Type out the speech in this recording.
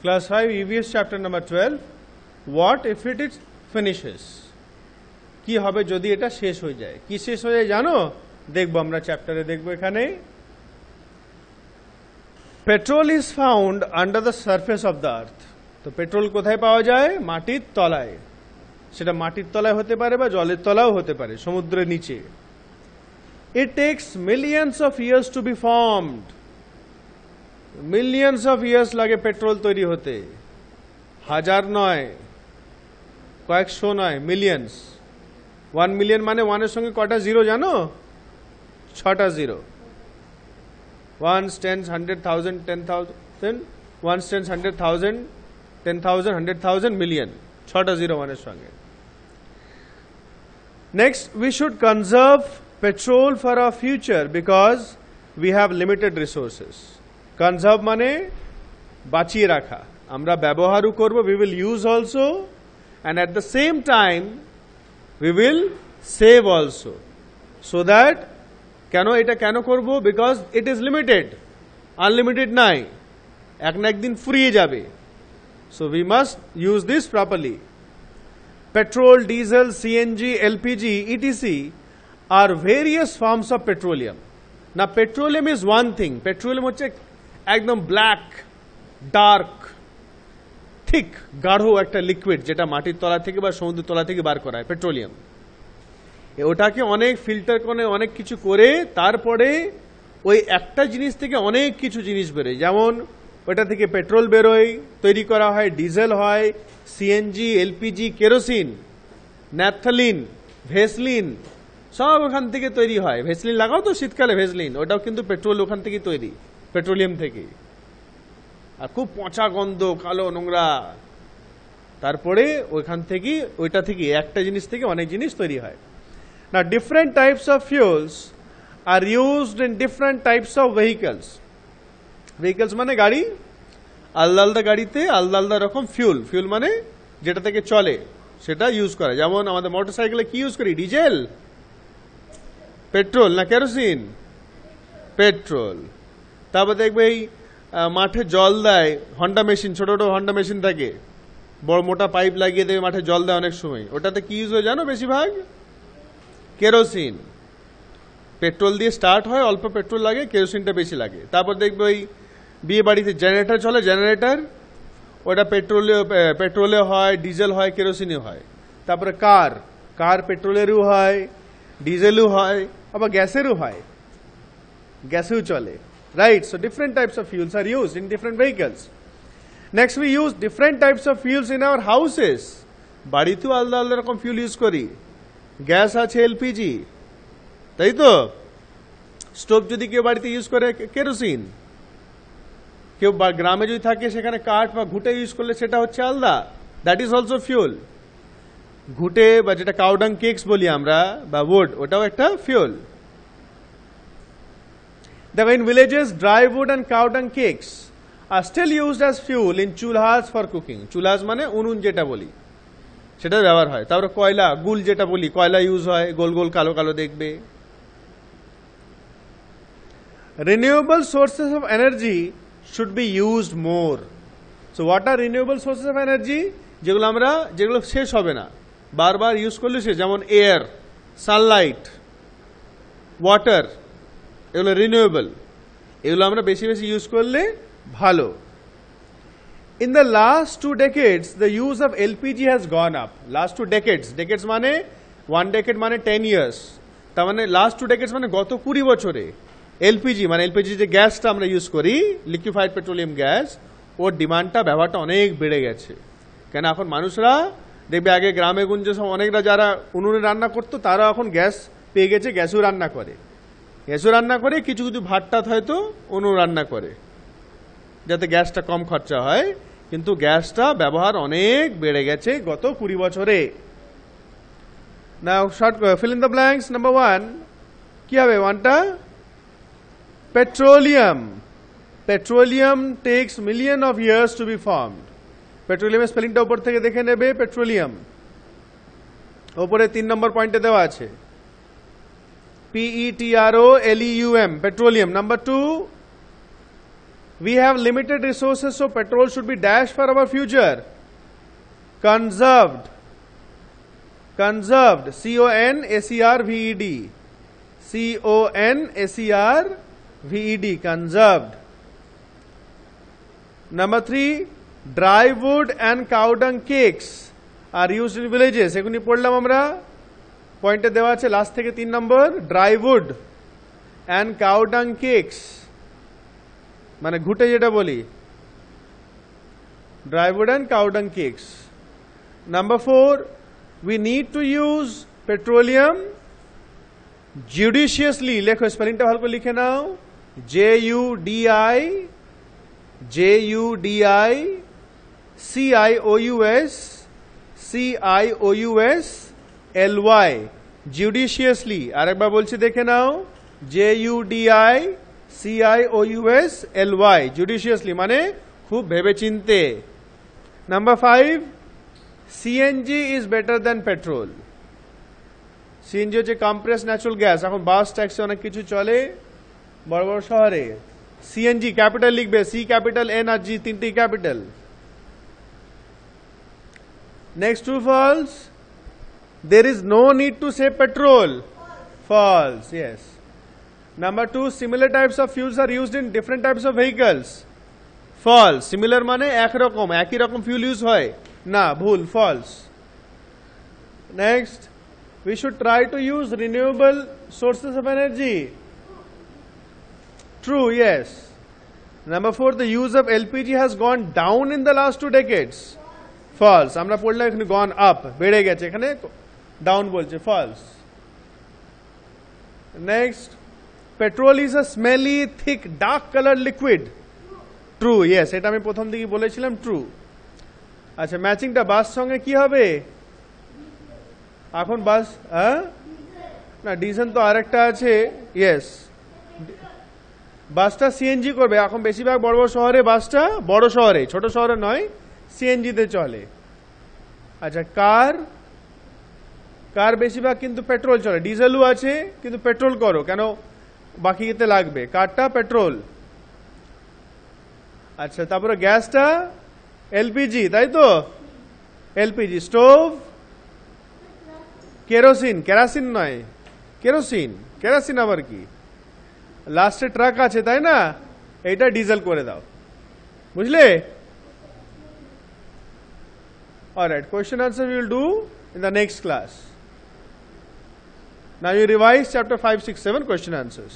Class 5 EVS chapter number 12. What if it is finishes? কি হবে যদি এটা শেষ হয়ে যায়? কি শেষ হয়ে যায় জানো? দেখব আমরা চ্যাপ্টারে দেখব এখানে। Petrol is found under the surface of the earth. তো পেট্রোল কোথায় পাওয়া যায়? মাটির তলায়। সেটা মাটির তলায় হতে পারে বা জলের তলায়ও হতে পারে, সমুদ্রের নিচে। It takes millions of years to be formed. Millions of years লাগে পেট্রোল তৈরি হতে, হাজার নয়, কয়েকশো নয়, মিলিয়ন্স। 1 মিলিয়ন মানে 1 এর সঙ্গে কটা জিরো জানো? 6টা জিরো। 1 10 100,000 10,000 1 10 100,000 10,000 100,000 মিলিয়ন, 6টা জিরো 1 এর সঙ্গে। Next, we should conserve petrol for our future because we have limited resources. Conserve মানে বাঁচিয়ে রাখা, আমরা ব্যবহারও করব, we will use also, and at the same time we will save also, so that কেন এটা কেন করব? because it is limited, unlimited নাই, এক না একদিন ফুরিয়ে যাবে, so we must use this properly. Petrol, diesel, CNG, LPG, etc. are various forms of petroleum. Now petroleum is one thing. Petroleum হচ্ছে একদম ব্ল্যাক, ডার্ক, থিক, গাঢ় একটা লিকুইড যেটা মাটির তলা থেকে বা সমুদ্রের তলা থেকে বার করা হয়, পেট্রোলিয়াম। ওটাকে অনেক ফিল্টার করে, অনেক কিছু করে তারপরে ওই একটা জিনিস থেকে অনেক কিছু জিনিস বেরোয়। যেমন ওটা থেকে পেট্রোল বেরোয়, তৈরি করা হয়, ডিজেল হয়, CNG, LPG, kerosene, naphthalene, Vaseline, সব ওখান থেকে তৈরি হয়। ভেসলিন লাগাও তো শীতকালে, ভেসলিন, ওটাও কিন্তু পেট্রোল ওখান থেকে তৈরি, পেট্রোলিয়াম থেকে। আর খুব পচা গন্ধ, কালো নোংরা। তারপরে ওইখান থেকে, ওইটা থেকে একটা জিনিস থেকে অনেক জিনিস তৈরি হয়। না, different types of fuels are used in different types of vehicles. Vehicles মানে গাড়ি, আলাদা আলাদা গাড়িতে আলাদা আলাদা রকম ফিউল। ফিউল মানে যেটা থেকে চলে সেটা ইউজ করে। যেমন আমাদের মোটর সাইকেলে কি ইউজ করি? ডিজেল, পেট্রোল না কেরোসিন? পেট্রোল। তারপর দেখবে এই মাঠে জল দেয়, হন্ডা মেশিন, ছোট ছোট হন্ডা মেশিন থাকে, বড় মোটা পাইপ লাগিয়ে দেবে, মাঠে জল দেয় অনেক সময়। ওটাতে কি ইউজ হয় জানো? বেশিরভাগ কেরোসিন। পেট্রোল দিয়ে স্টার্ট হয়, অল্প পেট্রোল লাগে, কেরোসিনটা বেশি লাগে। তারপর দেখবে ওই বিয়ে বাড়িতে জেনারেটর চলে, জেনারেটর, ওটা পেট্রোলে হয়, ডিজেল হয়, কেরোসিনে হয়। তারপরে কার, কার পেট্রোলেরও হয়, ডিজেলও হয়, আবার গ্যাসেরও হয়, গ্যাসেও চলে, right? So different types of fuels are used in different vehicles. Next, we use different types of fuels in our houses. বাড়িতেও আলাদা আলাদা রকম ফিউল ইউজ করি। গ্যাস আছে, এলপিজি, তাই তো? স্টোভ যদি কেউ বাড়িতে ইউজ করে, কেরোসিন। কেউ গ্রামে যদি থাকে সেখানে কাঠ বা ঘুটে ইউজ করলে সেটা হচ্ছে আলাদা, দ্যাট ইজ অলসো ফিউল। ঘুটে বা যেটা কাউডাং কেকস বলি আমরা, বা উড, ওটাও একটা ফিউল। দেখো, in villages dry wood and cow dung cakes are still used as fuel in chulhas for cooking. chulhas মানে উনুন যেটা বলি, সেটা ব্যবহার হয়। তারপরে কয়লা, গুল যেটা বলি, কয়লা ইউজ হয়, গোল গোল কালো কালো দেখবে। Renewable sources of energy should be used more. So what are renewable sources of energy? যেগুলো শেষ হবে না, বারবার ইউজ করলে শেষ, যেমন এয়ার, সানলাইট, ওয়াটার, এগুলো রিনিউয়েবল। এগুলো আমরা বেশি বেশি ইউজ করলে ভালো। In the last 2 decades the use of LPG has gone up. Last 2 decades, decades মানে 1 decade মানে 10 years, তার মানে লাস্ট 2 decades মানে গত 20 বছরে এলপিজি মানে এলপিজি যে গ্যাসটা আমরা ইউজ করি, লিকুইফাইড পেট্রোলিয়াম গ্যাস, ওর ডিমান্ডটা, ব্যবহারটা অনেক বেড়ে গেছে। কেন এখন মানুষরা দেখবে, আগে গ্রামে গঞ্জে সব অনেকরা যারা উনুনে রান্না করতো তারা এখন গ্যাস পেয়ে গেছে, গ্যাসও রান্না করে, গ্যাসও রান্না করে, কিছু কিছু ভাতটাত হয়তো উনুন রান্না করে, যাতে গ্যাসটা কম খরচা হয়। কিন্তু গ্যাসটা ব্যবহার অনেক বেড়ে গেছে গত 20 বছরে। Now short fill in the blanks. Number 1 কি হবে? 1টা petroleum. Petroleum takes million of years to be formed. পেট্রোলিয়ামের স্পেলিংটা উপর থেকে দেখে নেবে, পেট্রোলিয়াম ওপরে 3 নম্বর পয়েন্টে দেওয়া আছে, PETROLEUM, petroleum. Number 2, We have limited resources, so petrol should be dash for our future. Conserved. Conserved. C-O-N-S-E-R-V-E-D. C-O-N-S-E-R-V-E-D. Conserved. Number 3, dry wood and cow dung cakes are used in villages. এখনি পড়লাম আমরা, পয়েন্টে দেওয়া আছে last থেকে 3 নম্বর, dry wood and cow dung cakes, মানে ঘুটে যেটা বলি, dry wood and cow dung cakes. Number 4, we need to use petroleum judiciously. লেখো, স্পেলিংটা ভালো করে লিখে নাও, Judicious, judiciously. আরেকবার বলছি, দেখে নাও, Judiciously, judiciously মানে খুব ভেবেচিন্তে. Number 5, CNG is better than petrol. CNG হচ্ছে compressed natural gas. এখন বাস, ট্যাক্সি অনেক কিছু চলে বড় বড় শহরে। CNG ক্যাপিটাল লিখবে, C ক্যাপিটাল, N আর G তিনটেই capital. Next, true, false. There is no need to say petrol. False, yes. Number 2, similar types of fuels are used in different types of vehicles. False. Similar মানে একরকম, একই রকম fuel use হয় না, ভুল, false. Next, we should try to use renewable sources of energy. True, yes. Number 4, the use of LPG has gone down in the last 2 decades. False. আমরা পড়লাম এখানে gone up, বেড়ে গেছে, এখানে down বলছে, false. Next, petrol is a smelly, thick, dark colored liquid. True, yes. এটা আমি প্রথম দিকে বলেছিলাম, true. আচ্ছা, ম্যাচিংটা বাস সঙ্গে কি হবে? এখন বাস, না, ডিজেল তো আরেকটা আছে, yes. বাসটা সিএনজি করবে। এখন বেশিরভাগ বড় বড় শহরে বাসটা, বড় শহরে, ছোট শহরে নয়, সিএনজিতে চলে। আচ্ছা, কার বেশিরভাগ কিন্তু পেট্রোল চলে, ডিজেলও আছে কিন্তু পেট্রোল করো কেন, বাকিতে লাগবে, কারটা পেট্রোল। আচ্ছা, তারপরে গ্যাসটা এলপিজি, তাই তো, এলপিজি। স্টোভ কেরোসিন, কেরাসিন নয়, কেরোসিন, কেরাসিন আবার কি, লাস্টে ট্রাক আছে, তাই না, এটা ডিজেল করে দাও, বুঝলে? Alright, question answer we will do in the next class. Now you revise chapter 5, 6, 7 question answers.